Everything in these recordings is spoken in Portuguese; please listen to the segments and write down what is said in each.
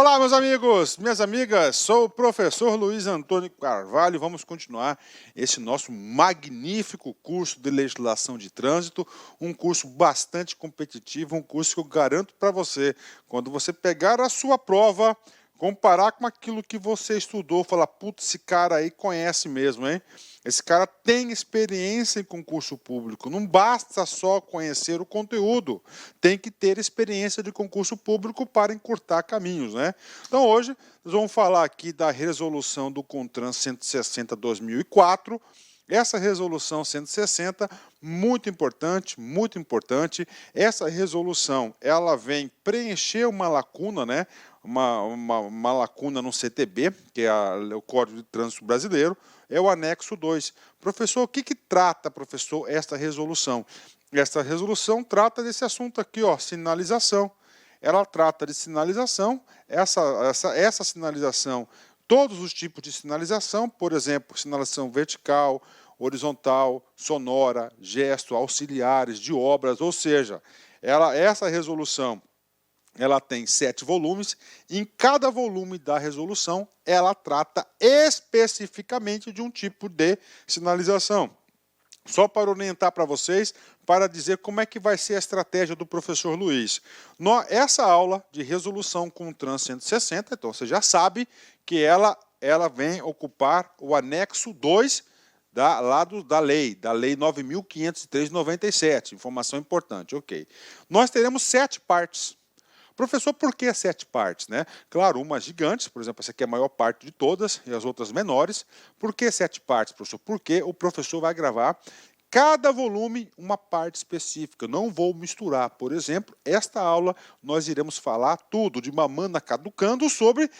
Olá, meus amigos, minhas amigas, sou o professor Luiz Antônio Carvalho. Vamos continuar esse nosso magnífico curso de legislação de trânsito, um curso bastante competitivo, um curso que eu garanto para você, quando você pegar a sua prova, comparar com aquilo que você estudou, falar, putz, esse cara aí conhece mesmo, hein? Esse cara tem experiência em concurso público, não basta só conhecer o conteúdo, tem que ter experiência de concurso público para encurtar caminhos, né? Então hoje nós vamos falar aqui da resolução do CONTRAN 160/2004, essa resolução 160, muito importante, muito importante. Essa resolução, ela vem preencher uma lacuna, né? Uma lacuna no CTB, que é o Código de Trânsito Brasileiro, é o anexo 2. Professor, o que trata, professor, esta resolução? Esta resolução trata desse assunto aqui, ó, sinalização. Ela trata de sinalização, essa sinalização, todos os tipos de sinalização, por exemplo, sinalização vertical, horizontal, sonora, gesto, auxiliares, de obras, ou seja, essa resolução ela tem 7 volumes, e em cada volume da resolução ela trata especificamente de um tipo de sinalização. Só para orientar para vocês, para dizer como é que vai ser a estratégia do professor Luiz. Essa aula de resolução CONTRAN 160, então você já sabe que ela vem ocupar o anexo 2 da lei 9.503 de 97, informação importante, ok. Nós teremos 7 partes. Professor, por que 7 partes, né? Claro, uma gigante, por exemplo, essa aqui é a maior parte de todas, e as outras menores. Por que 7 partes, professor? Porque o professor vai gravar cada volume uma parte específica. Eu não vou misturar. Por exemplo, esta aula nós iremos falar tudo de mamana caducando sobre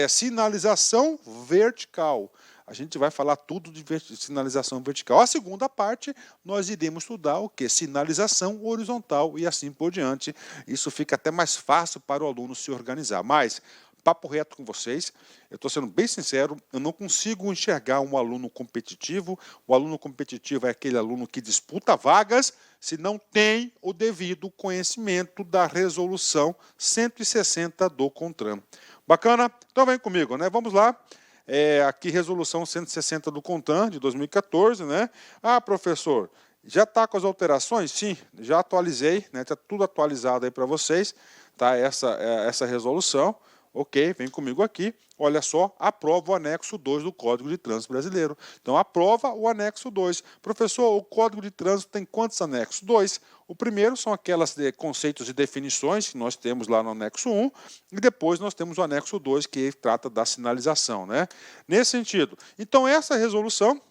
sinalização vertical. A gente vai falar tudo de sinalização vertical. A segunda parte, nós iremos estudar o que? Sinalização horizontal e assim por diante. Isso fica até mais fácil para o aluno se organizar. Mas, papo reto com vocês, eu estou sendo bem sincero, eu não consigo enxergar um aluno competitivo. O aluno competitivo é aquele aluno que disputa vagas se não tem o devido conhecimento da resolução 160 do CONTRAN. Bacana? Então vem comigo, né? Vamos lá. Aqui resolução 160 do CONTRAN de 2014, né? Ah, professor, já está com as alterações? Sim, já atualizei, né? Está tudo atualizado aí para vocês, tá? Essa resolução. Ok, vem comigo aqui. Olha só, aprova o anexo 2 do Código de Trânsito Brasileiro. Então, aprova o anexo 2. Professor, o Código de Trânsito tem quantos anexos? 2. O primeiro são aquelas conceitos e definições que nós temos lá no anexo 1, e depois nós temos o anexo 2, que trata da sinalização, né? Nesse sentido. Então, essa resolução,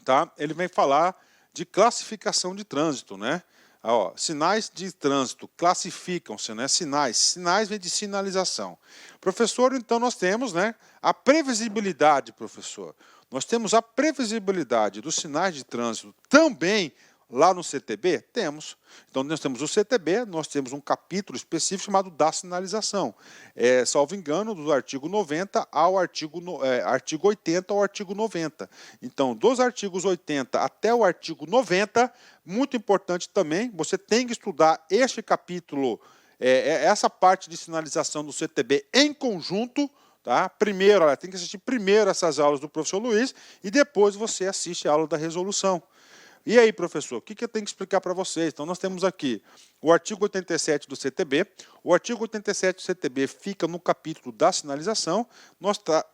tá? Ele vem falar de classificação de trânsito, né? Ó, sinais de trânsito classificam-se, né? Sinais vem de sinalização. Professor, então nós temos, né, a previsibilidade, professor. Nós temos a previsibilidade dos sinais de trânsito também lá no CTB? Temos. Então nós temos o CTB, nós temos um capítulo específico chamado da sinalização. Salvo engano, do artigo 90 ao artigo 80 ao artigo 90. Então, dos artigos 80 até o artigo 90, muito importante também, você tem que estudar este capítulo, essa parte de sinalização do CTB em conjunto. Tá? Primeiro, tem que assistir primeiro essas aulas do professor Luiz e depois você assiste a aula da resolução. E aí, professor, o que eu tenho que explicar para vocês? Então, nós temos aqui o artigo 87 do CTB. O artigo 87 do CTB fica no capítulo da sinalização.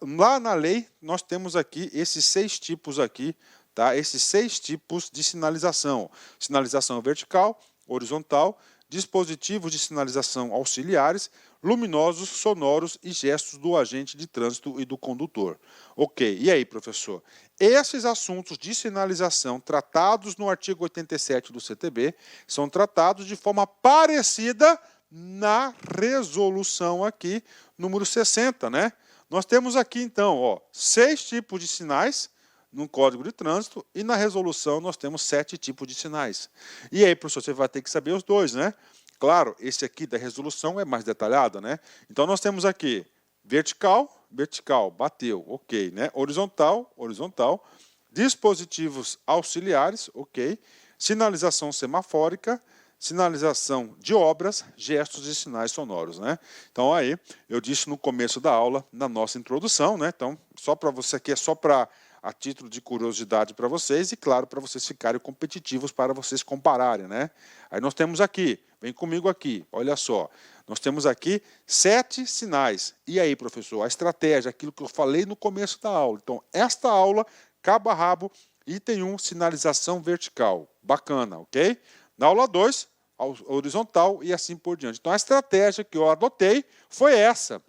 Lá na lei, nós temos aqui esses 6 tipos aqui, tá? Esses 6 tipos de sinalização. Sinalização vertical, horizontal, dispositivos de sinalização auxiliares, luminosos, sonoros e gestos do agente de trânsito e do condutor. Ok, e aí, professor? Esses assuntos de sinalização tratados no artigo 87 do CTB são tratados de forma parecida na resolução aqui, número 60, né? Nós temos aqui, então, ó, 6 tipos de sinais no Código de Trânsito e na resolução nós temos 7 tipos de sinais. E aí, professor, você vai ter que saber os dois, né? Claro, esse aqui da resolução é mais detalhado, né? Então nós temos aqui vertical, bateu, ok, né? Horizontal, dispositivos auxiliares, ok, sinalização semafórica, sinalização de obras, gestos e sinais sonoros, né? Então aí, eu disse no começo da aula, na nossa introdução, né? Então, só para você aqui, é só para a título de curiosidade para vocês e, claro, para vocês ficarem competitivos, para vocês compararem, né? Aí nós temos aqui, vem comigo aqui, olha só, nós temos aqui 7 sinais. E aí, professor, a estratégia, aquilo que eu falei no começo da aula. Então, esta aula, cabo a rabo, item 1, sinalização vertical. Bacana, ok? Na aula 2, horizontal e assim por diante. Então, a estratégia que eu adotei foi essa.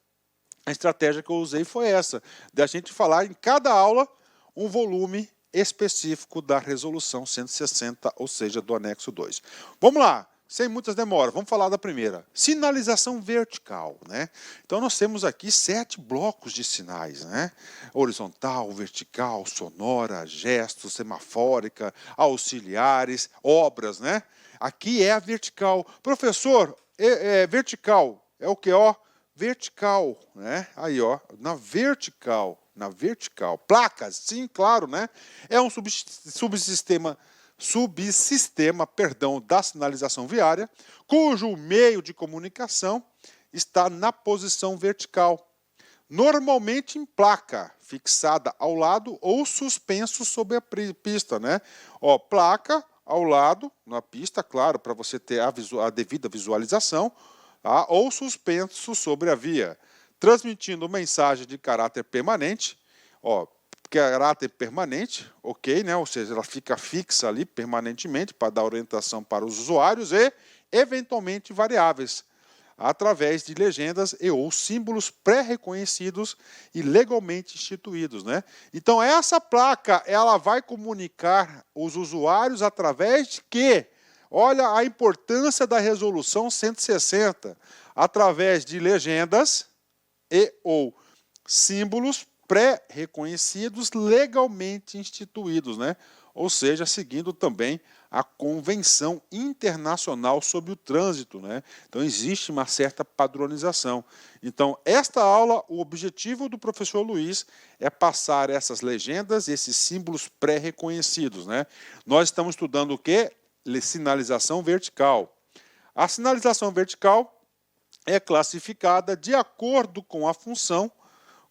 A estratégia que eu usei foi essa, da gente falar em cada aula um volume específico da resolução 160, ou seja, do anexo 2. Vamos lá, sem muitas demoras, vamos falar da primeira. Sinalização vertical, né? Então nós temos aqui 7 blocos de sinais, né? Horizontal, vertical, sonora, gestos, semafórica, auxiliares, obras, né? Aqui é a vertical. Professor, vertical é o que, ó? Vertical, né? Aí, ó, na vertical. Placas, sim, claro, né? É um subsistema, perdão, da sinalização viária, cujo meio de comunicação está na posição vertical, normalmente em placa, fixada ao lado ou suspenso sobre a pista, né? Ó, placa ao lado, na pista, claro, para você ter a devida visualização, tá? Ou suspenso sobre a via, transmitindo mensagem de caráter permanente, ó, caráter permanente, ok, né? Ou seja, ela fica fixa ali permanentemente para dar orientação para os usuários e, eventualmente, variáveis, através de legendas e ou símbolos pré-reconhecidos e legalmente instituídos, né? Então, essa placa, ela vai comunicar os usuários através de quê? Olha a importância da resolução 160, através de legendas e ou símbolos pré-reconhecidos, legalmente instituídos, né? Ou seja, seguindo também a Convenção Internacional sobre o Trânsito, né? Então, existe uma certa padronização. Então, esta aula, o objetivo do professor Luiz é passar essas legendas, esses símbolos pré-reconhecidos, né? Nós estamos estudando o quê? Sinalização vertical. A sinalização vertical é classificada de acordo com a função,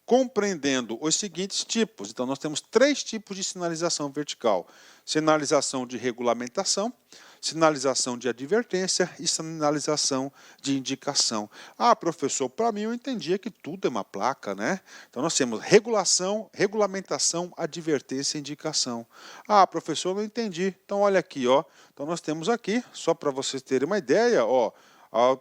compreendendo os seguintes tipos. Então, nós temos 3 tipos de sinalização vertical: sinalização de regulamentação, sinalização de advertência e sinalização de indicação. Ah, professor, para mim eu entendia que tudo é uma placa, né? Então, nós temos regulação, regulamentação, advertência e indicação. Ah, professor, não entendi. Então, olha aqui, ó. Então, nós temos aqui, só para vocês terem uma ideia, ó,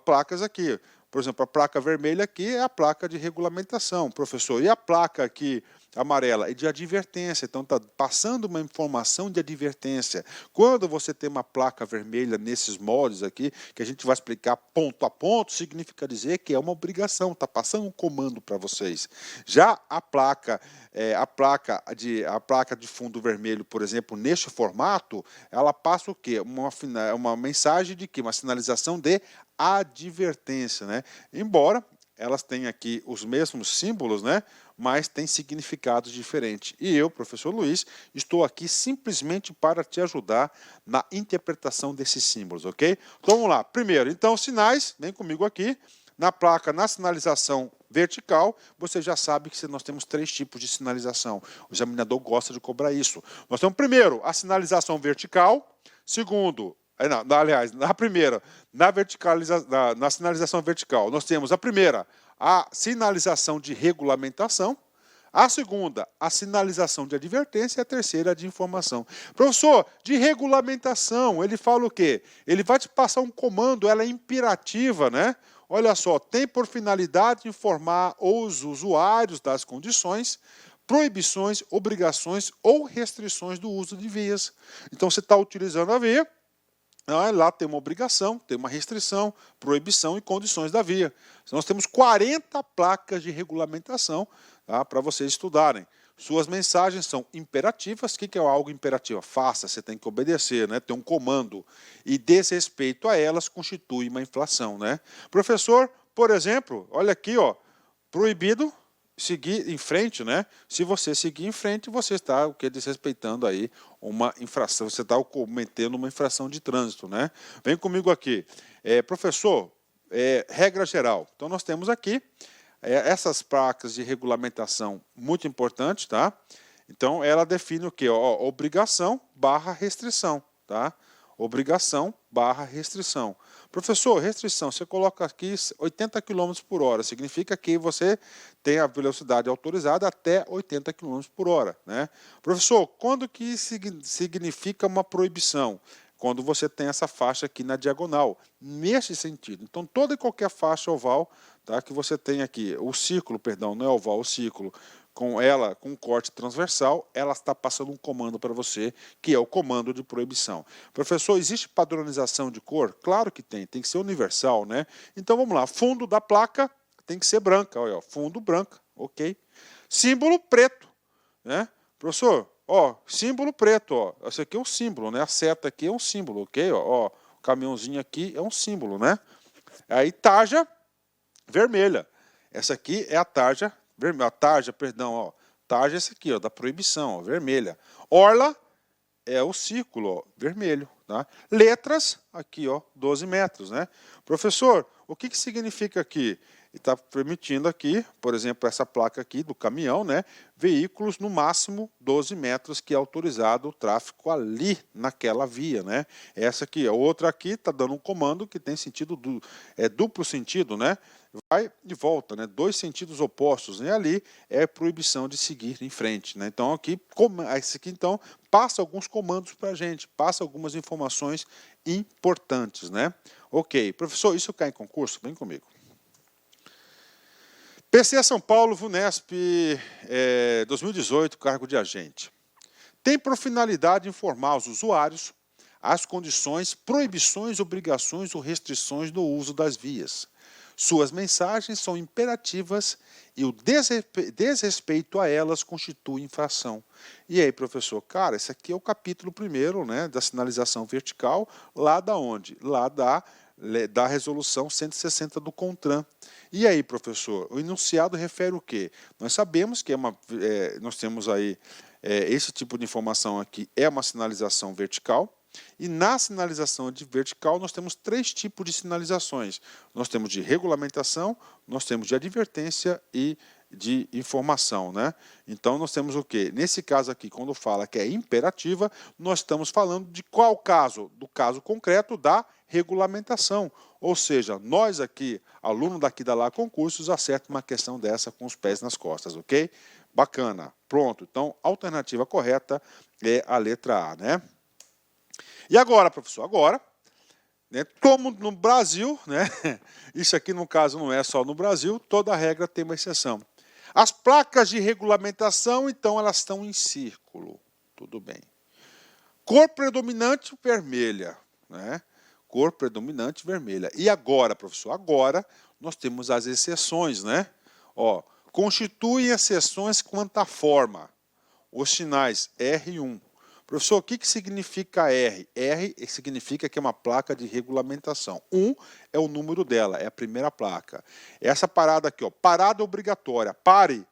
placas aqui. Por exemplo, a placa vermelha aqui é a placa de regulamentação, professor. E a placa aqui amarela é de advertência. Então, está passando uma informação de advertência. Quando você tem uma placa vermelha nesses moldes aqui, que a gente vai explicar ponto a ponto, significa dizer que é uma obrigação, está passando um comando para vocês. Já a placa de fundo vermelho, por exemplo, neste formato, ela passa o quê? Uma mensagem de quê? Uma sinalização de advertência, né? Embora elas tenham aqui os mesmos símbolos, né? Mas tem significados diferentes. E eu, professor Luiz, estou aqui simplesmente para te ajudar na interpretação desses símbolos, ok? Então vamos lá. Primeiro, então, sinais, vem comigo aqui. Na placa, na sinalização vertical, você já sabe que nós temos 3 tipos de sinalização. O examinador gosta de cobrar isso. Nós temos, primeiro, a sinalização vertical. Segundo, aliás, na primeira, na sinalização vertical, nós temos a primeira, a sinalização de regulamentação. A segunda, a sinalização de advertência, e a terceira, a de informação. Professor, de regulamentação, ele fala o quê? Ele vai te passar um comando, ela é imperativa, né? Olha só, tem por finalidade informar os usuários das condições, proibições, obrigações ou restrições do uso de vias. Então, você está utilizando a via, lá tem uma obrigação, tem uma restrição, proibição e condições da via. Nós temos 40 placas de regulamentação, tá, para vocês estudarem. Suas mensagens são imperativas. O que é algo imperativo? Faça, você tem que obedecer, né? Tem um comando. E desrespeito a elas constitui uma infração, né? Professor, por exemplo, olha aqui, ó, proibido seguir em frente, né? Se você seguir em frente, você está desrespeitando aí uma infração, você está cometendo uma infração de trânsito, né? Vem comigo aqui. Professor, regra geral. Então, nós temos aqui essas placas de regulamentação muito importantes, tá? Então, ela define o quê? Obrigação barra restrição, tá? Obrigação barra restrição. Professor, restrição, você coloca aqui 80 km por hora, significa que você tem a velocidade autorizada até 80 km por hora, né? Professor, quando que significa uma proibição? Quando você tem essa faixa aqui na diagonal, nesse sentido. Então, toda e qualquer faixa oval, tá, que você tem aqui, o círculo, perdão, não é oval, o círculo, com corte transversal, ela está passando um comando para você, que é o comando de proibição. Professor, existe padronização de cor? Claro que tem que ser universal, né? Então vamos lá, fundo da placa tem que ser branca, olha, fundo branca, ok? Símbolo preto, né? Professor, símbolo preto, esse aqui é um símbolo, né? A seta aqui é um símbolo, ok? O caminhãozinho aqui é um símbolo, né? Aí tarja vermelha, essa aqui é a tarja vermelha, tarja é essa aqui, da proibição, vermelha. Orla é o círculo, vermelho, tá? Letras, aqui, 12 metros, né? Professor, o que significa aqui? Está permitindo aqui, por exemplo, essa placa aqui do caminhão, né? Veículos no máximo 12 metros, que é autorizado o tráfego ali naquela via, né? Essa aqui, a outra aqui está dando um comando que tem sentido duplo sentido, né? Vai e volta, né? Dois sentidos opostos, né? Ali é proibição de seguir em frente, né? Então esse aqui então passa alguns comandos para a gente, passa algumas informações importantes, né? Ok, professor, isso cai em concurso? Vem comigo. PC São Paulo, VUNESP, 2018, cargo de agente. Tem por finalidade informar os usuários as condições, proibições, obrigações ou restrições no uso das vias. Suas mensagens são imperativas e o desrespeito a elas constitui infração. E aí, professor? Cara, esse aqui é o capítulo 1º, né, da sinalização vertical, lá da onde? Lá da resolução 160 do CONTRAN. E aí, professor, o enunciado refere o quê? Nós sabemos que nós temos aí esse tipo de informação aqui é uma sinalização vertical, e na sinalização vertical nós temos 3 tipos de sinalizações. Nós temos de regulamentação, nós temos de advertência e de informação, né? Então nós temos o quê? Nesse caso aqui, quando fala que é imperativa, nós estamos falando de qual caso? Do caso concreto da regulamentação. Ou seja, nós aqui, aluno daqui da Lá Concursos, acerta uma questão dessa com os pés nas costas, ok? Bacana, pronto. Então, a alternativa correta é a letra A, né? E agora, professor? Agora, né, como no Brasil, né, isso aqui no caso não é só no Brasil, toda regra tem uma exceção. As placas de regulamentação, então, elas estão em círculo. Tudo bem. Cor predominante, vermelha, né? Cor predominante, vermelha. E agora, professor? Agora nós temos as exceções, né? Constituem exceções quanto à forma. Os sinais R1. Professor, o que significa R? R significa que é uma placa de regulamentação. 1 é o número dela, é a primeira placa. Essa parada aqui, parada obrigatória, pare.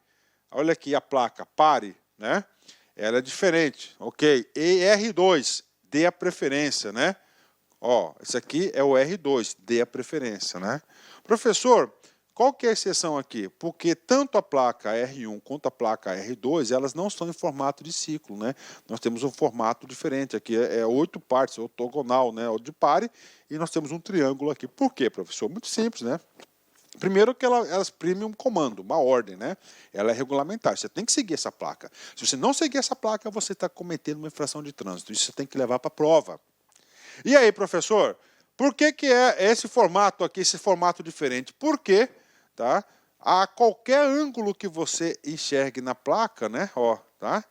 Olha aqui a placa, pare, né? Ela é diferente, ok? E R2, dê a preferência, né? Esse aqui é o R2, dê a preferência, né? Professor, qual que é a exceção aqui? Porque tanto a placa R1 quanto a placa R2, elas não estão em formato de ciclo, né? Nós temos um formato diferente aqui, 8 partes, ortogonal, né? De pare, e nós temos um triângulo aqui. Por quê, professor? Muito simples, né? Primeiro que ela exprime um comando, uma ordem, né? Ela é regulamentar, você tem que seguir essa placa. Se você não seguir essa placa, você está cometendo uma infração de trânsito. Isso você tem que levar para a prova. E aí, professor, por que é esse formato aqui, esse formato diferente? Porque, tá? A qualquer ângulo que você enxergue na placa, né? Tá?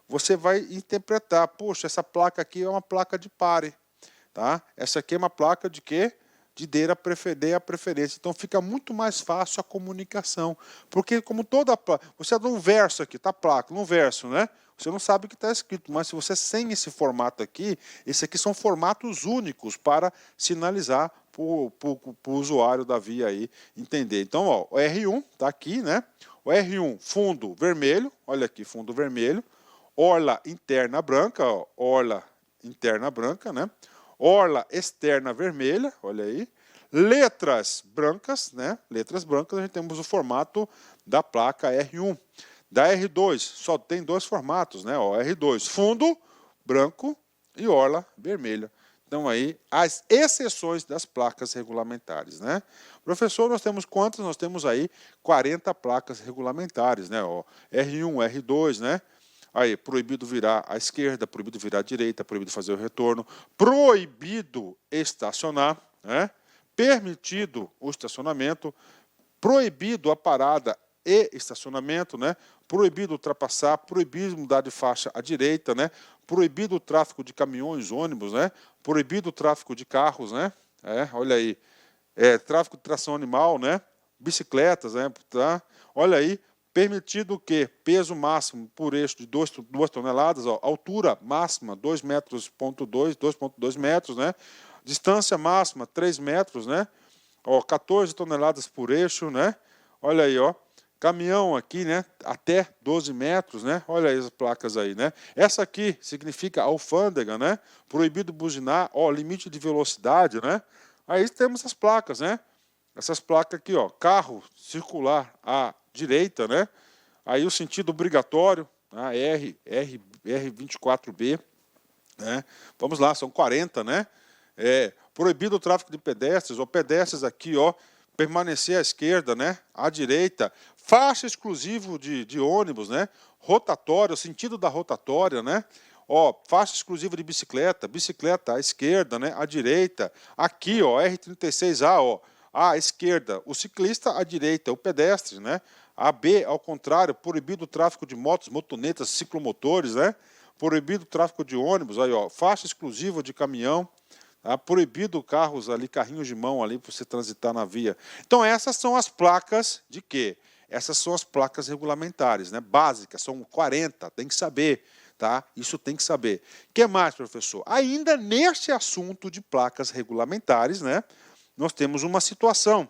Você vai interpretar, poxa, essa placa aqui é uma placa de pare, tá? Essa aqui é uma placa de quê? De dê a preferência. Então fica muito mais fácil a comunicação. Porque como toda placa, você é num verso aqui, tá placa, num verso, né? Você não sabe o que está escrito, mas se você tem esse formato aqui, esses aqui são formatos únicos para sinalizar para o usuário da via aí entender. Então, o R1 está aqui, né? O R1, fundo vermelho, olha aqui, fundo vermelho. Orla interna branca, ó, orla interna branca, né? Orla externa vermelha, olha aí. Letras brancas, né? Letras brancas, a gente temos o formato da placa R1. Da R2, só tem dois formatos, né? Ó, R2, fundo branco e orla vermelha. Então aí, as exceções das placas regulamentares, né? Professor, nós temos quantas? Nós temos aí 40 placas regulamentares, né? Ó, R1, R2, né? Aí, proibido virar à esquerda, proibido virar à direita, proibido fazer o retorno, proibido estacionar, né? Permitido o estacionamento, proibido a parada e estacionamento, né? Proibido ultrapassar, proibido mudar de faixa à direita, né? Proibido o tráfego de caminhões, ônibus, né? Proibido o tráfego de carros, né? Olha aí, tráfego de tração animal, né? Bicicletas, né? Tá? Olha aí, permitido o quê? Peso máximo por eixo de 2 toneladas, ó, altura máxima 2,2 metros, né? Distância máxima 3 metros, né? Ó, 14 toneladas por eixo, né? Olha aí, ó. Caminhão aqui, né? Até 12 metros, né? Olha aí as placas aí, né? Essa aqui significa alfândega, né? Proibido buzinar, ó, limite de velocidade, né? Aí temos as placas, né? Essas placas aqui, ó, carro circular à direita, né? Aí o sentido obrigatório, tá? R24B, né? Vamos lá, são 40, né? Proibido o tráfego de pedestres, ou pedestres aqui, ó, permanecer à esquerda, né? À direita, faixa exclusivo de ônibus, né? Rotatória, o sentido da rotatória, né? Ó, faixa exclusiva de bicicleta, bicicleta à esquerda, né? À direita. Aqui, ó, R36A, ó, à esquerda, o ciclista, à direita, o pedestre, né? A B, ao contrário, proibido o tráfego de motos, motonetas, ciclomotores, né? Proibido o tráfego de ônibus, aí, ó, faixa exclusiva de caminhão. Tá? Proibido carros ali, carrinhos de mão ali para você transitar na via. Então essas são as placas de quê? Essas são as placas regulamentares, né? Básicas, são 40, tem que saber, tá? Isso tem que saber. O que mais, professor? Ainda neste assunto de placas regulamentares, né? Nós temos uma situação.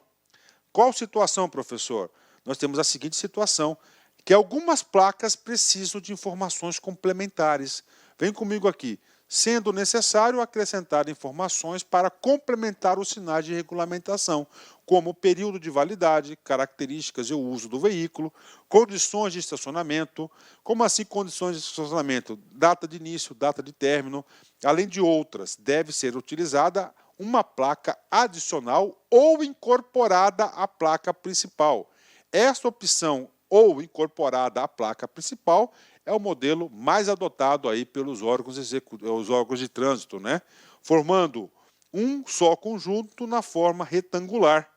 Qual situação, professor? Nós temos a seguinte situação, que algumas placas precisam de informações complementares. Vem comigo aqui. Sendo necessário acrescentar informações para complementar os sinais de regulamentação, como período de validade, características e o uso do veículo, condições de estacionamento, como assim condições de estacionamento, data de início, data de término, além de outras, deve ser utilizada uma placa adicional ou incorporada à placa principal. Esta opção ou incorporada à placa principal é o modelo mais adotado aí pelos órgãos os órgãos de trânsito, né? Formando um só conjunto na forma retangular.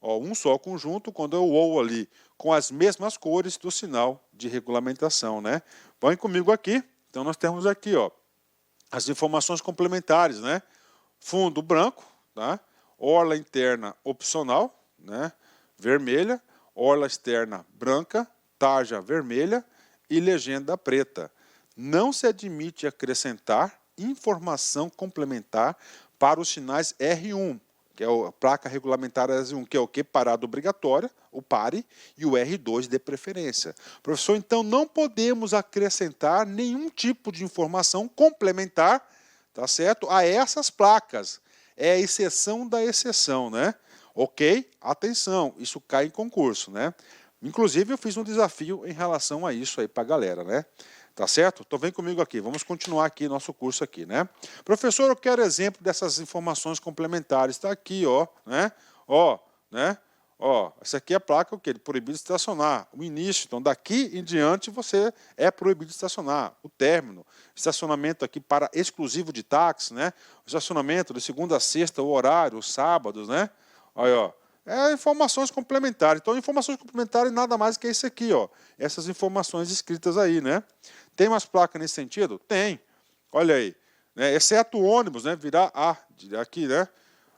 Ó, um só conjunto quando eu ou ali com as mesmas cores do sinal de regulamentação, né? Põe comigo aqui. Então nós temos aqui, ó, as informações complementares, né? Fundo branco, tá? Orla interna opcional, né? Vermelha, orla externa branca, tarja vermelha e legenda preta. Não se admite acrescentar informação complementar para os sinais R1, que é a placa regulamentar R1, que é o que? Parada obrigatória, o pare, e o R2 de preferência. Professor, então não podemos acrescentar nenhum tipo de informação complementar, tá certo? A essas placas. É a exceção da exceção, né? Ok? Atenção, isso cai em concurso, né? Inclusive, eu fiz um desafio em relação a isso aí para a galera, né? Tá certo? Então vem comigo aqui, vamos continuar aqui nosso curso aqui, né? Professor, eu quero exemplo dessas informações complementares. Está aqui, ó, né? Ó, né? Ó, essa aqui é a placa o quê? De proibido de estacionar. O início, então daqui em diante você é proibido de estacionar. O término, estacionamento aqui para exclusivo de táxi, né? O estacionamento de segunda a sexta, o horário, os sábados, né? Aí, ó. Informações complementares. Então, informações complementares nada mais que isso aqui, ó. Essas informações escritas aí, né? Tem umas placas nesse sentido? Tem. Olha aí. Né? Exceto o ônibus, né? Virar aqui, né?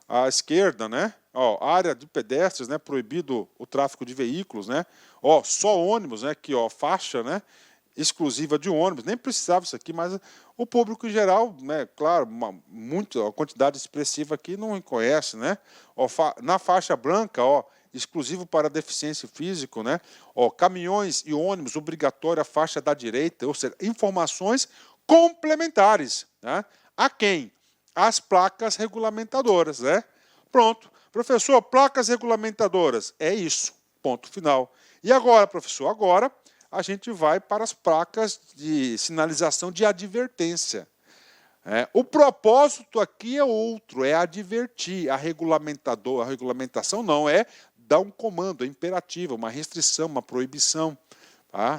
À esquerda, né? Ó, área de pedestres, né? Proibido o tráfego de veículos, né? Ó, só ônibus, né? Aqui, ó, faixa, né? Exclusiva de ônibus, nem precisava isso aqui, mas o público em geral, né, claro, a quantidade expressiva aqui não conhece, né? Ó, na faixa branca, ó, exclusivo para deficiência física, né? Ó, caminhões e ônibus, obrigatória faixa da direita, ou seja, informações complementares, né? A quem? As placas regulamentadoras, né? Pronto. Professor, placas regulamentadoras, é isso, ponto final. E agora, professor? Agora a gente vai para as placas de sinalização de advertência. O propósito aqui é outro, é advertir. A regulamentação não é dar um comando, é imperativo, uma restrição, uma proibição.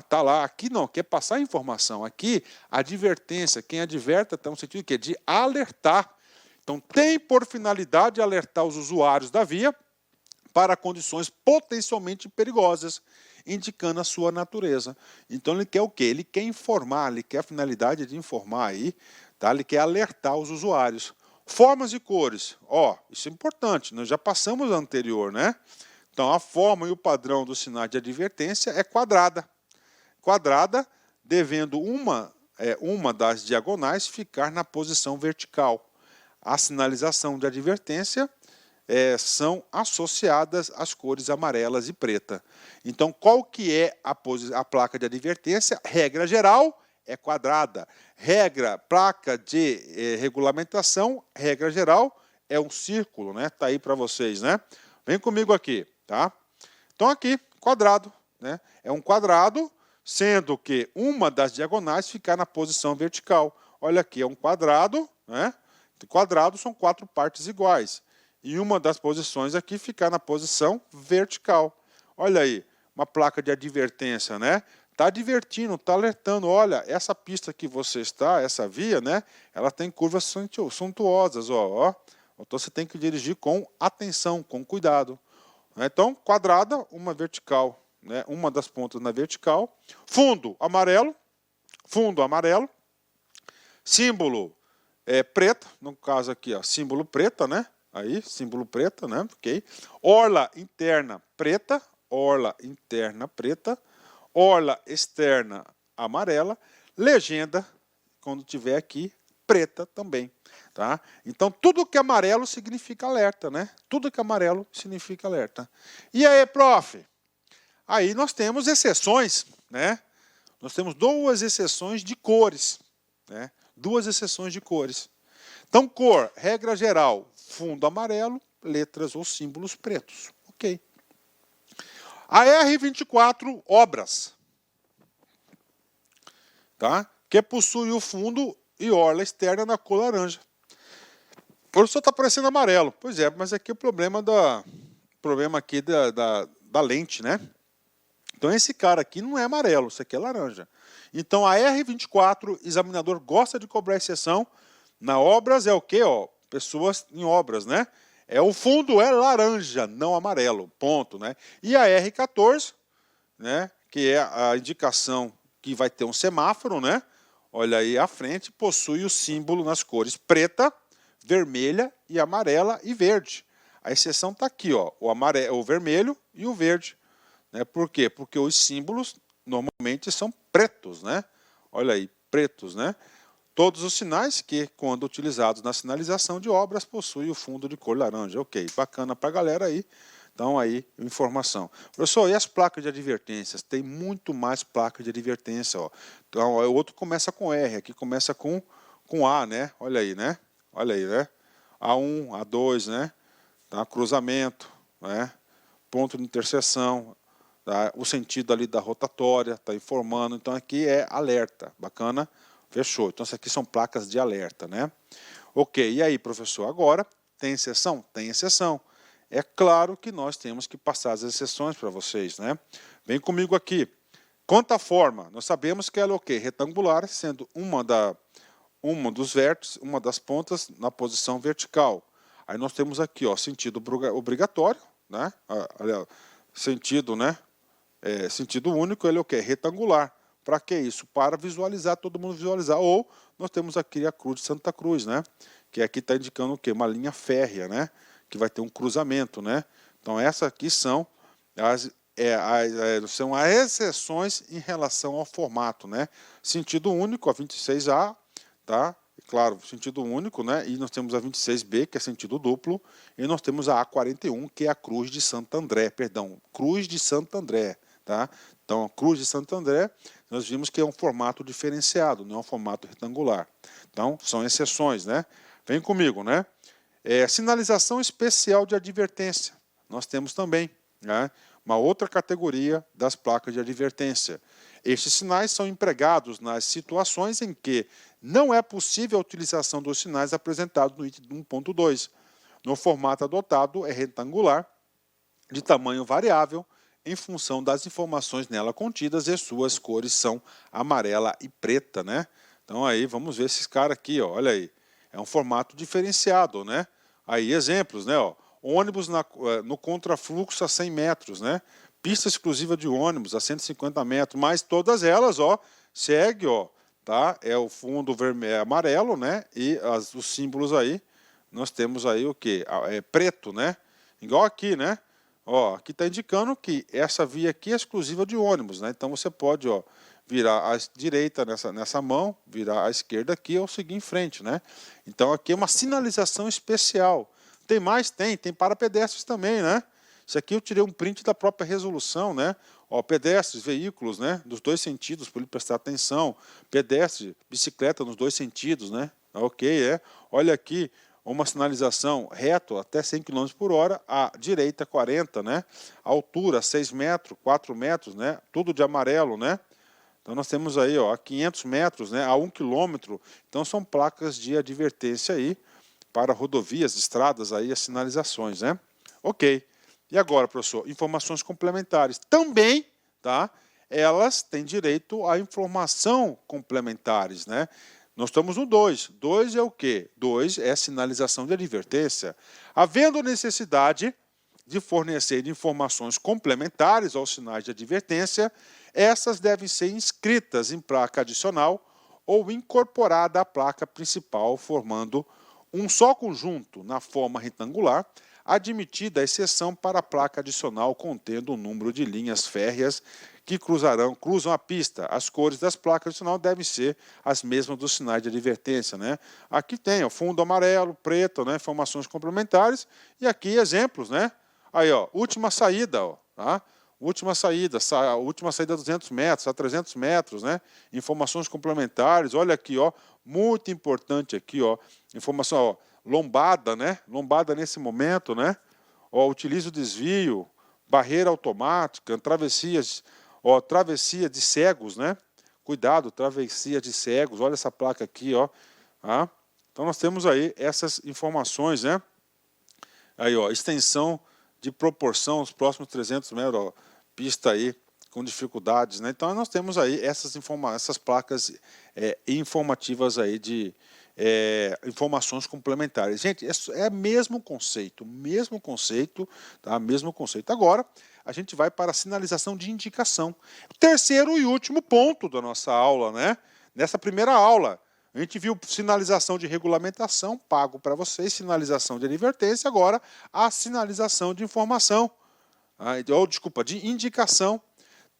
Tá lá, aqui não, quer passar informação. Aqui, advertência, quem adverta está no sentido de alertar. Então, tem por finalidade alertar os usuários da via para condições potencialmente perigosas, indicando a sua natureza. Então, ele quer o quê? Ele quer informar, ele quer a finalidade de informar aí, tá? Ele quer alertar os usuários. Formas e cores. Ó, isso é importante, nós já passamos a anterior, né? Então, a forma e o padrão do sinal de advertência é quadrada. Quadrada, devendo uma das diagonais ficar na posição vertical. A sinalização de advertência são associadas às cores amarelas e preta. Então, qual que é a placa de advertência? Regra geral é quadrada. Placa de regulamentação, regra geral, é um círculo, né? Tá aí para vocês, né? Vem comigo aqui, tá? Então, aqui, quadrado, né? É um quadrado, sendo que uma das diagonais ficar na posição vertical. Olha aqui, é um quadrado, né? Quadrado são 4 partes iguais. E uma das posições aqui ficar na posição vertical. Olha aí, uma placa de advertência, né? Está advertindo, está alertando, olha, essa pista que você está, essa via, né? Ela tem curvas suntuosas, ó. Então você tem que dirigir com atenção, com cuidado. Então, quadrada, uma vertical, né? Uma das pontas na vertical. Fundo amarelo. Símbolo preta, no caso aqui, ó, símbolo preta, né? Aí, símbolo preta, né? Ok. Orla interna preta, orla externa amarela, legenda, quando tiver aqui, preta também, tá? Então, tudo que é amarelo significa alerta, né? Tudo que é amarelo significa alerta. E aí, prof? Aí nós temos exceções, né? Nós temos 2 exceções de cores, né? 2 exceções de cores. Então, cor, regra geral, fundo amarelo, letras ou símbolos pretos. Ok. A R24, obras. Tá? Que possui o fundo e orla externa na cor laranja. O professor está parecendo amarelo. Pois é, mas aqui é o problema aqui da lente, né? Então, esse cara aqui não é amarelo, isso aqui é laranja. Então, a R24, examinador gosta de cobrar exceção. Na obras é o quê? Ó, pessoas em obras, né? O fundo é laranja, não amarelo, ponto, né? E a R14, né? Que é a indicação que vai ter um semáforo, né? Olha aí à frente, possui o símbolo nas cores preta, vermelha e amarela e verde. A exceção está aqui, ó, o vermelho e o verde. Por quê? Porque os símbolos normalmente são pretos, né? Olha aí, pretos, né? Todos os sinais que, quando utilizados na sinalização de obras, possuem o fundo de cor laranja. Ok, bacana para a galera aí. Então, aí, informação. Professor, e as placas de advertências? Tem muito mais placas de advertência, ó. Então, o outro começa com R, aqui começa com A, né? Olha aí, né? Olha aí, né? A1, A2, né? Tá? Cruzamento, né? Ponto de interseção. Tá? O sentido ali da rotatória, está informando. Então, aqui é alerta. Bacana? Fechou. Então, essas aqui são placas de alerta, né? Ok, e aí, professor? Agora, tem exceção? Tem exceção. É claro que nós temos que passar as exceções para vocês, né? Vem comigo aqui. Quanto à forma, nós sabemos que ela é o quê? Retangular, sendo uma dos vértices, uma das pontas na posição vertical. Aí nós temos aqui, ó, sentido obrigatório, né? Sentido, né? Sentido único, ele é o quê? Retangular. Para que isso? Para visualizar, todo mundo visualizar. Ou nós temos aqui a Cruz de Santa Cruz, né? Que aqui está indicando o quê? Uma linha férrea, né? Que vai ter um cruzamento, né? Então, essas aqui são as exceções em relação ao formato, né? Sentido único, a 26A, tá? claro, sentido único, né? E nós temos a 26B, que é sentido duplo, e nós temos a A41, que é a Cruz de Santo André, perdão, Cruz de Santo André, tá? Então, a Cruz de Santo André, nós vimos que é um formato diferenciado, não é um formato retangular. Então, são exceções, né? Vem comigo, né? Sinalização especial de advertência. Nós temos também, né, uma outra categoria das placas de advertência. Estes sinais são empregados nas situações em que não é possível a utilização dos sinais apresentados no item 1.2. No formato adotado é retangular, de tamanho variável, em função das informações nela contidas, e suas cores são amarela e preta, né? Então aí vamos ver esses caras aqui, ó, olha aí. É um formato diferenciado, né? Aí exemplos, né? Ó, ônibus no contrafluxo a 100 metros, né? Pista exclusiva de ônibus a 150 metros, mas todas elas, ó, segue, ó, tá? É o fundo vermelho, amarelo, né? E os símbolos aí, nós temos aí o que? É preto, né? Igual aqui, né? Ó, aqui está indicando que essa via aqui é exclusiva de ônibus, né? Então você pode, ó, virar à direita nessa mão, virar à esquerda aqui ou seguir em frente, né? Então aqui é uma sinalização especial. Tem mais? Tem para pedestres também, né? Isso aqui eu tirei um print da própria resolução, né? Ó, pedestres, veículos, né? Dos dois sentidos, para ele prestar atenção. Pedestre, bicicleta nos dois sentidos, né? Ok, é. Olha aqui, uma sinalização reto até 100 km por hora, à direita 40, né? A altura 6 metros, 4 metros, né? Tudo de amarelo, né? Então nós temos aí, ó, a 500 metros, né? A 1 km. Então são placas de advertência aí para rodovias, estradas aí, as sinalizações, né? Ok. E agora, professor, informações complementares. Também, tá? Elas têm direito a informação complementares, né? Nós estamos no 2. 2 é o quê? 2 é sinalização de advertência. Havendo necessidade de fornecer informações complementares aos sinais de advertência, essas devem ser inscritas em placa adicional ou incorporada à placa principal, formando um só conjunto na forma retangular, admitida a exceção para a placa adicional contendo o número de linhas férreas que cruzam a pista. As cores das placas adicional devem ser as mesmas dos sinais de advertência, né? Aqui tem o fundo amarelo, preto, né? Informações complementares, e aqui exemplos, né? Aí, ó, última saída, ó, tá? Última saída 200 metros, a 300 metros, né? Informações complementares, olha aqui, ó, muito importante aqui, ó, informação, ó, lombada, né? Lombada nesse momento, né? Ó, utiliza o desvio, barreira automática, travessias, ó, travessia de cegos, né? Cuidado, travessia de cegos, olha essa placa aqui, ó. Tá? Então nós temos aí essas informações, né? Aí, ó, extensão de proporção, os próximos 300 metros, ó, pista aí com dificuldades, né? Então nós temos aí essas placas informativas aí de informações complementares. Gente, é mesmo conceito, tá? Mesmo conceito. Agora, a gente vai para a sinalização de indicação. Terceiro e último ponto da nossa aula, né? Nessa primeira aula, a gente viu sinalização de regulamentação, pago para vocês, sinalização de advertência, agora a sinalização de informação, de indicação.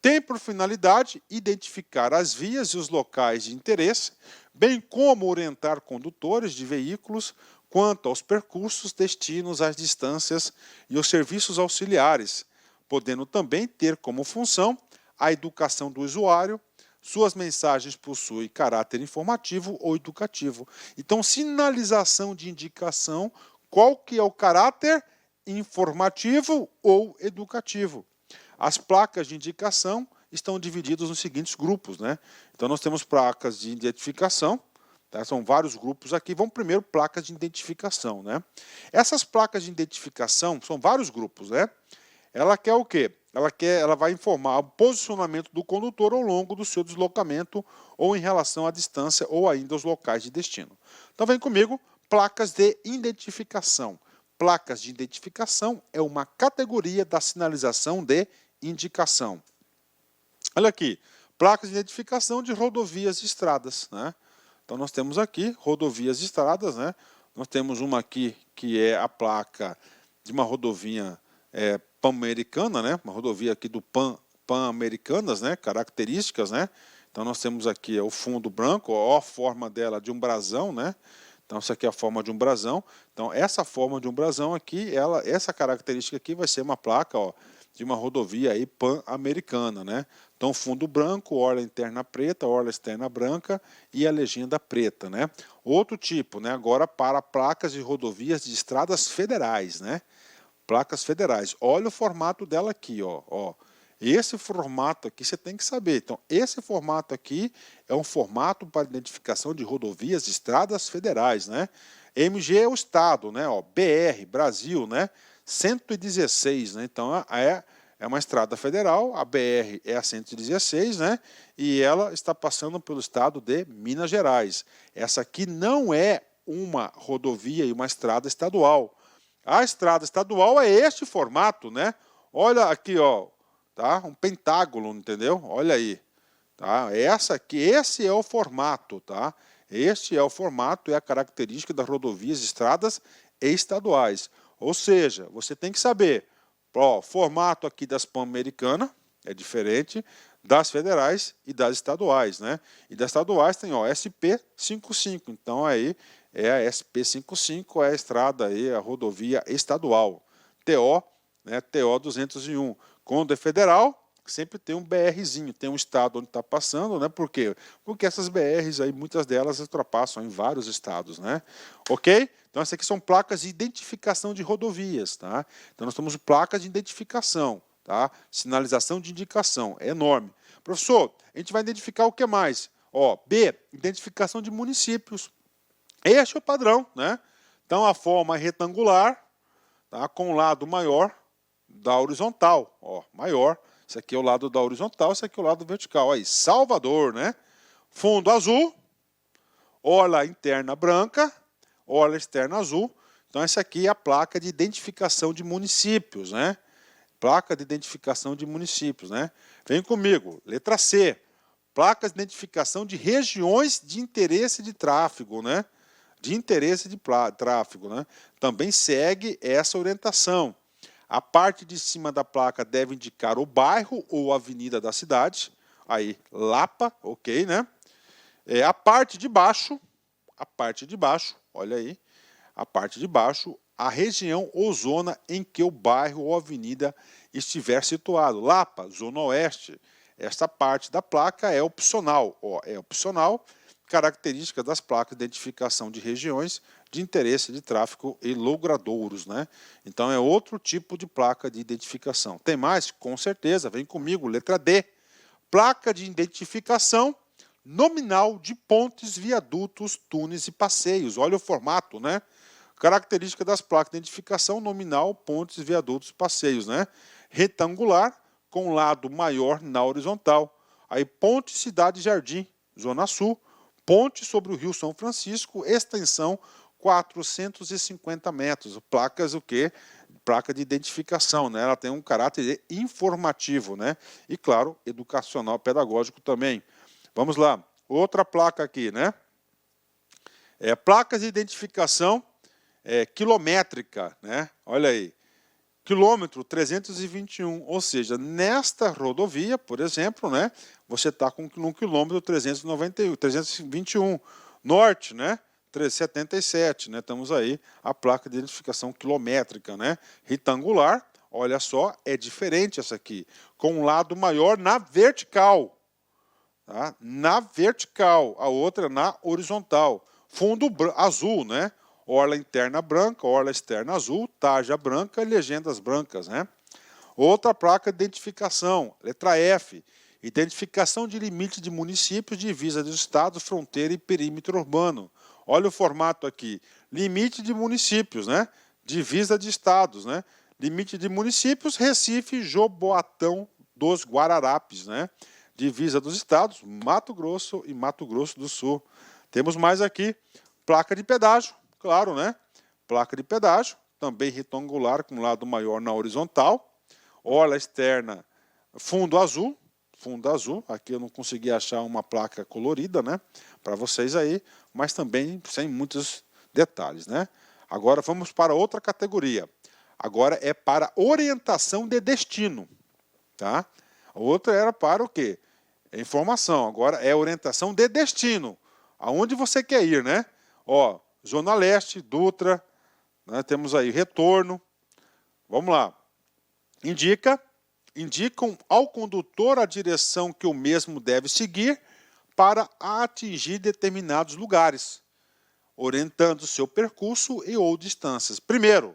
Tem por finalidade identificar as vias e os locais de interesse, bem como orientar condutores de veículos quanto aos percursos, destinos, às distâncias e os serviços auxiliares, podendo também ter como função a educação do usuário. Suas mensagens possuem caráter informativo ou educativo. Então, sinalização de indicação, qual que é o caráter? Informativo ou educativo. As placas de indicação estão divididas nos seguintes grupos, né? Então, nós temos placas de identificação, tá? São vários grupos aqui. Vamos primeiro placas de identificação, né? Essas placas de identificação são vários grupos, né? Ela quer o quê? Ela vai informar o posicionamento do condutor ao longo do seu deslocamento ou em relação à distância ou ainda aos locais de destino. Então vem comigo, placas de identificação. Placas de identificação é uma categoria da sinalização de indicação. Olha aqui, placas de identificação de rodovias e estradas, né? Então nós temos aqui rodovias e estradas, né? Nós temos uma aqui que é a placa de uma rodovia Pan-Americana, né? Uma rodovia aqui do Pan-Americanas, né? Características, né? Então nós temos aqui o fundo branco, ó, a forma dela de um brasão, né? Então essa aqui é a forma de um brasão. Então essa forma de um brasão aqui, essa característica aqui vai ser uma placa, ó, de uma rodovia aí pan-americana, né? Então fundo branco, orla interna preta, orla externa branca e a legenda preta, né? Outro tipo, né? Agora para placas de rodovias de estradas federais, né? Placas federais. Olha o formato dela aqui, ó. Esse formato aqui você tem que saber. Então, esse formato aqui é um formato para identificação de rodovias de estradas federais, né? MG é o estado, né? Ó, BR, Brasil, né? 116, né? Então, é uma estrada federal, a BR é a 116, né? E ela está passando pelo estado de Minas Gerais. Essa aqui não é uma rodovia e uma estrada estadual. A estrada estadual é este formato, né? Olha aqui, ó, tá? Um pentágono, entendeu? Olha aí, tá? Essa aqui, esse é o formato, tá? Este é o formato, é a característica das rodovias e estradas estaduais. Ou seja, você tem que saber, ó, formato aqui das Pan-Americanas é diferente das federais e das estaduais, né? E das estaduais tem, ó, SP55. Então aí é a SP55, é a estrada aí, a rodovia estadual. TO, né, TO 201. Quando é federal, sempre tem um BRzinho, tem um estado onde está passando, né? Por quê? Porque essas BRs aí, muitas delas ultrapassam em vários estados, né? Ok? Então essas aqui são placas de identificação de rodovias, tá? Então nós temos placas de identificação, tá? Sinalização de indicação, é enorme. Professor, a gente vai identificar o que mais? Ó, B, identificação de municípios. Este é o padrão, né? Então a forma é retangular, tá? Com o lado maior da horizontal, ó, maior. Esse aqui é o lado da horizontal, esse aqui é o lado vertical. Aí, Salvador, né? Fundo azul, orla interna branca, orla externa azul. Então essa aqui é a placa de identificação de municípios, né? Placa de identificação de municípios, né? Vem comigo, letra C. Placas de identificação de regiões de interesse de tráfego, né? De interesse de tráfego, né? Também segue essa orientação. A parte de cima da placa deve indicar o bairro ou a avenida da cidade. Aí, Lapa, ok, né? A parte de baixo, olha aí, a parte de baixo, a região ou zona em que o bairro ou avenida estiver situado. Lapa, Zona Oeste. Esta parte da placa é opcional, ó, é opcional. Características das placas de identificação de regiões de interesse de tráfego e logradouros, né? Então é outro tipo de placa de identificação. Tem mais? Com certeza, vem comigo, letra D. Placa de identificação nominal de pontes, viadutos, túneis e passeios. Olha o formato, né? Característica das placas de identificação nominal, pontes, viadutos e passeios, né? Retangular, com lado maior na horizontal. Aí ponte Cidade Jardim, Zona Sul. Ponte sobre o Rio São Francisco, extensão 450 metros. Placas o quê? Placa de identificação, né? Ela tem um caráter informativo, né? E, claro, educacional, pedagógico também. Vamos lá. Outra placa aqui, né? Placas de identificação quilométrica, né? Olha aí. Quilômetro 321, ou seja, nesta rodovia, por exemplo, né, você está com no quilômetro 321, norte, né, 377, né, estamos aí, a placa de identificação quilométrica, né, retangular, olha só, é diferente essa aqui, com um lado maior na vertical, tá? Na vertical, a outra na horizontal, fundo azul, né, orla interna branca, orla externa azul, tarja branca e legendas brancas, né? Outra placa de identificação, letra F, identificação de limite de municípios, divisa dos estados, fronteira e perímetro urbano. Olha o formato aqui, limite de municípios, né? Divisa de estados, né? Limite de municípios, Recife, Jaboatão dos Guararapes, né? Divisa dos estados, Mato Grosso e Mato Grosso do Sul. Temos mais aqui, placa de pedágio. Claro, né? Placa de pedágio, também retangular com lado maior na horizontal. Orla externa, fundo azul. Aqui eu não consegui achar uma placa colorida, né? Para vocês aí, mas também sem muitos detalhes, né? Agora vamos para outra categoria. Agora é para orientação de destino, tá? A outra era para o quê? É informação. Agora é orientação de destino. Aonde você quer ir, né? Ó, Zona Leste, Dutra, né? Temos aí retorno. Vamos lá. Indicam ao condutor a direção que o mesmo deve seguir para atingir determinados lugares, orientando seu percurso e ou distâncias. Primeiro,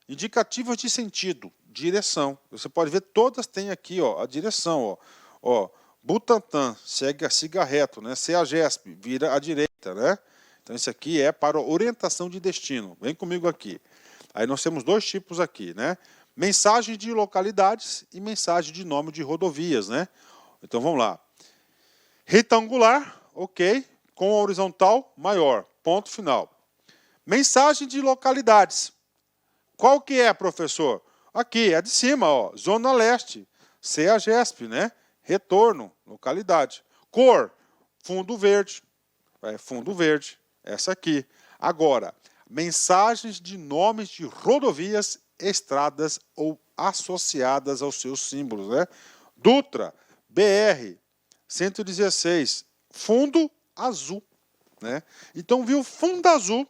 indicativos de sentido, direção. Você pode ver, todas têm aqui ó, a direção. Ó, Butantã, siga reto, né? CEAGESP, vira à direita, né? Então, isso aqui é para orientação de destino. Vem comigo aqui. Aí nós temos dois tipos aqui, né? Mensagem de localidades e mensagem de nome de rodovias, né? Então, vamos lá. Retangular, ok, com horizontal maior, ponto final. Mensagem de localidades. Qual que é, professor? Aqui, é de cima, ó, Zona Leste, CEAGESP, né? Retorno, localidade. Cor, fundo verde. Fundo verde, essa aqui. Agora, mensagens de nomes de rodovias, estradas ou associadas aos seus símbolos, né? Dutra, BR, 116, fundo azul, né? Então, viu fundo azul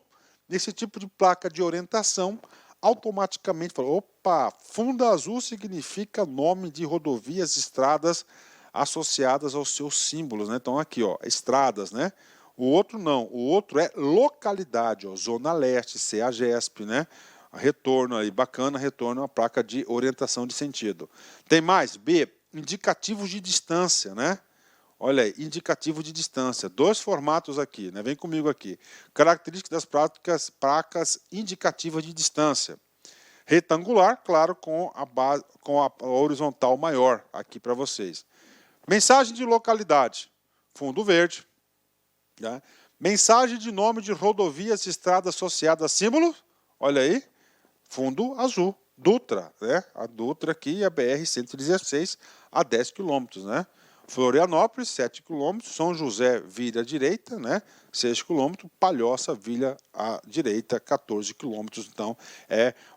nesse tipo de placa de orientação, automaticamente falou, opa, fundo azul significa nome de rodovias, estradas associadas aos seus símbolos, né? Então aqui, ó, estradas, né? O outro não, o outro é localidade, ó, Zona Leste, CEAGESP, né? Retorno aí, bacana, retorno a placa de orientação de sentido. Tem mais? B, indicativos de distância, né? Olha aí, indicativo de distância. Dois formatos aqui, né? Vem comigo aqui. Características das placas indicativas de distância. Retangular, claro, com a horizontal maior aqui para vocês. Mensagem de localidade. Fundo verde. Né? Mensagem de nome de rodovias e estradas associadas a símbolo. Olha aí. Fundo azul. Dutra, né? A Dutra aqui e a BR-116 a 10 km, né? Florianópolis, 7 km, São José, vira à direita, né? 6 km, Palhoça, vira à direita, 14 km. Então,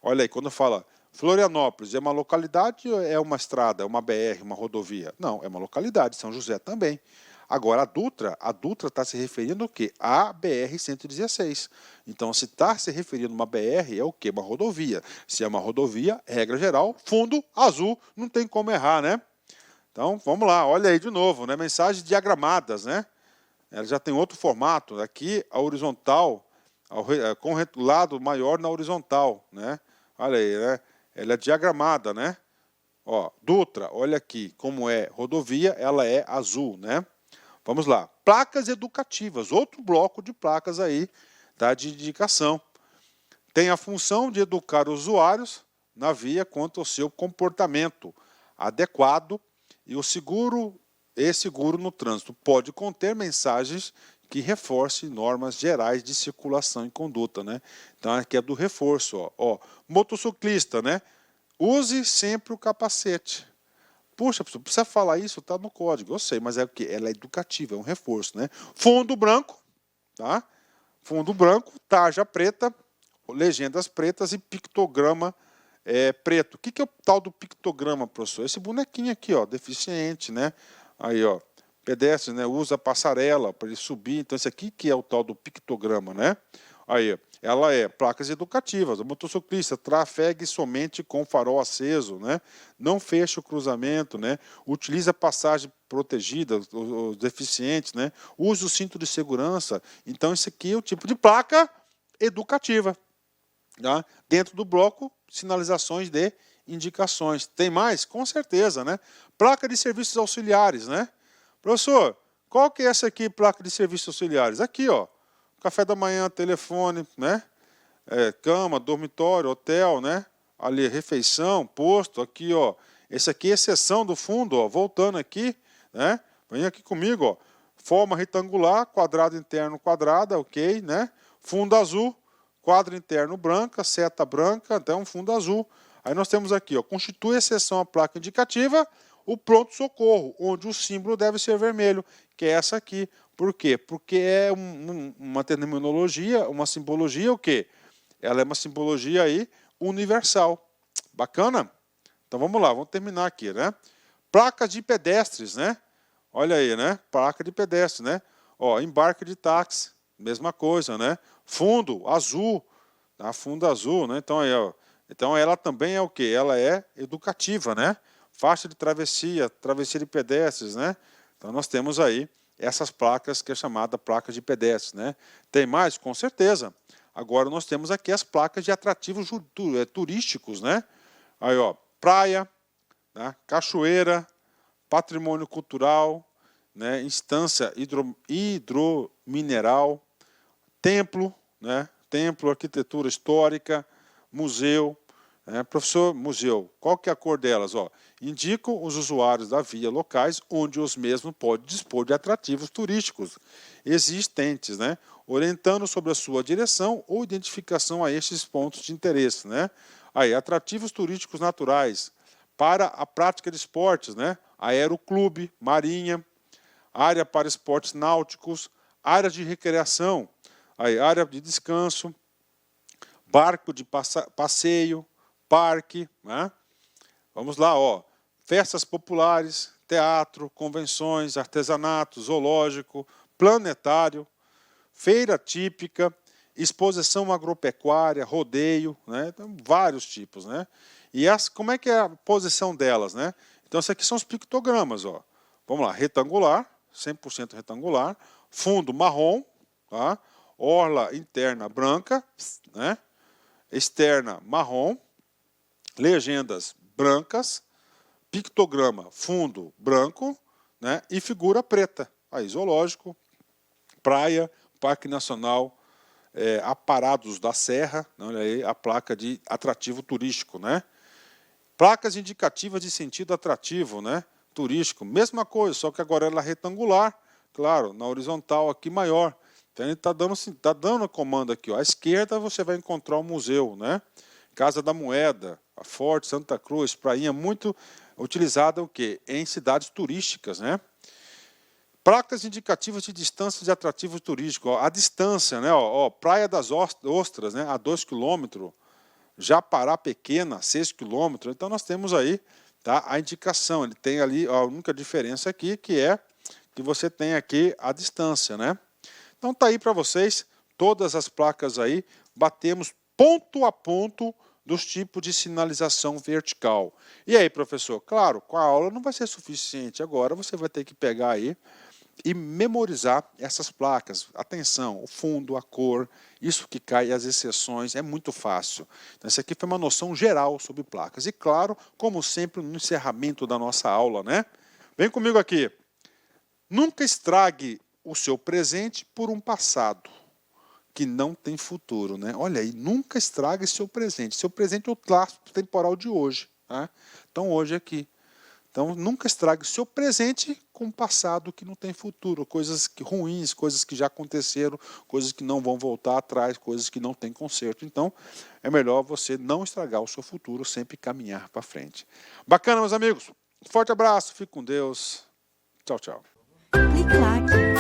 olha aí, quando fala Florianópolis, é uma localidade ou é uma estrada, é uma BR, uma rodovia? Não, é uma localidade, São José também. Agora, a Dutra está se referindo ao quê? A BR-116. Então, se está se referindo a uma BR, é o quê? Uma rodovia. Se é uma rodovia, regra geral, fundo azul, não tem como errar, né? Então, vamos lá, olha aí de novo, né? Mensagens diagramadas, né? Ela já tem outro formato. Aqui, a horizontal, com o lado maior na horizontal, né? Olha aí, né? Ela é diagramada, né? Ó, Dutra, olha aqui, como é rodovia, ela é azul, né? Vamos lá. Placas educativas, outro bloco de placas aí, tá? De indicação. Tem a função de educar usuários na via quanto ao seu comportamento adequado e seguro no trânsito. Pode conter mensagens que reforcem normas gerais de circulação e conduta, né? Então aqui é do reforço, ó. Motociclista, né? Use sempre o capacete. Puxa, professor, precisa falar isso? Está no código. Eu sei, mas é o quê? Ela é educativa, é um reforço, né? Fundo branco, tá? Fundo branco, tarja preta, legendas pretas e pictograma preto. O que é o tal do pictograma, professor? Esse bonequinho aqui, ó, deficiente, né? Aí, ó, pedestre, né? Usa passarela para ele subir. Então, esse aqui que é o tal do pictograma, né? Aí, ela é placas educativas. O motociclista trafegue somente com farol aceso, né? Não fecha o cruzamento, né? Utiliza passagem protegida, os deficientes, né? Usa o cinto de segurança. Então, esse aqui é o tipo de placa educativa. Tá? Dentro do bloco, sinalizações de indicações. Tem mais? Com certeza, né? Placa de serviços auxiliares, né? Professor, qual que é essa aqui, placa de serviços auxiliares? Aqui, ó. Café da manhã, telefone, né? Cama, dormitório, hotel, né? Ali, refeição, posto, aqui, ó. Esse aqui é exceção do fundo, ó. Voltando aqui, né? Vem aqui comigo, ó. Forma retangular, quadrado interno, quadrada, ok, né? Fundo azul, quadro interno branca, seta branca, até um fundo azul. Aí nós temos aqui, ó, constitui exceção à placa indicativa, o pronto-socorro, onde o símbolo deve ser vermelho, que é essa aqui. Por quê? Porque é uma terminologia, uma simbologia, o quê? Ela é uma simbologia aí universal. Bacana? Então vamos lá, vamos terminar aqui, né? Placas de pedestres, né? Olha aí, né? Placa de pedestre, né? Ó, embarque de táxi, mesma coisa, né? Fundo azul, tá? Fundo azul, né? Então, aí, ó, então ela também é o quê? Ela é educativa, né? Faixa de travessia, travessia de pedestres, né? Então nós temos aí essas placas que é chamada placa de pedestres, né? Tem mais? Com certeza. Agora nós temos aqui as placas de atrativos turísticos, né? Aí, ó, praia, né? Cachoeira, patrimônio cultural, né? Instância hidromineral, templo, né? Templo, arquitetura histórica, museu, né? Professor, museu, qual que é a cor delas? Ó, indicam os usuários da via locais onde os mesmos podem dispor de atrativos turísticos existentes, né? Orientando sobre a sua direção ou identificação a estes pontos de interesse, né? Aí, atrativos turísticos naturais para a prática de esportes, né? Aeroclube, marinha, área para esportes náuticos, área de recreação, aí, área de descanso, barco de passeio, parque, né? Vamos lá, ó, festas populares, teatro, convenções, artesanato, zoológico, planetário, feira típica, exposição agropecuária, rodeio, né? Então, vários tipos, né? E como é que é a posição delas, né? Então, esses aqui são os pictogramas, ó. Vamos lá, retangular, 100% retangular, fundo marrom, tá? Orla interna branca, né? Externa marrom, legendas brancas, pictograma fundo branco, né? E figura preta. Aí, zoológico, praia, Parque Nacional Aparados da Serra, olha aí a placa de atrativo turístico, né? Placas indicativas de sentido atrativo, né? Turístico, mesma coisa, só que agora ela é retangular, claro, na horizontal aqui maior. Então ele está dando comando aqui, ó. À esquerda você vai encontrar o museu, né? Casa da Moeda, a Forte Santa Cruz, prainha muito utilizada o quê? Em cidades turísticas, né? Placas indicativas de distância de atrativos turísticos. Ó, a distância, né? Ó, Praia das Ostras, né? A 2 km. Japará Pequena, 6 km. Então nós temos aí, tá, a indicação. Ele tem ali ó, a única diferença aqui, que é que você tem aqui a distância, né? Então tá aí para vocês todas as placas aí. Batemos ponto a ponto dos tipos de sinalização vertical. E aí, professor? Claro, com a aula não vai ser suficiente. Agora você vai ter que pegar aí e memorizar essas placas. Atenção, o fundo, a cor, isso que cai, as exceções, é muito fácil. Então, essa aqui foi uma noção geral sobre placas. E claro, como sempre, no encerramento da nossa aula, né? Vem comigo aqui. Nunca estrague o seu presente por um passado que não tem futuro, né? Olha aí, nunca estrague seu presente. Seu presente é o laço temporal de hoje, né? Então, hoje aqui. Então, nunca estrague o seu presente com um passado que não tem futuro, coisas ruins, coisas que já aconteceram, coisas que não vão voltar atrás, coisas que não têm conserto. Então, é melhor você não estragar o seu futuro, sempre caminhar para frente. Bacana, meus amigos? Forte abraço, fique com Deus. Tchau, tchau. Clique lá.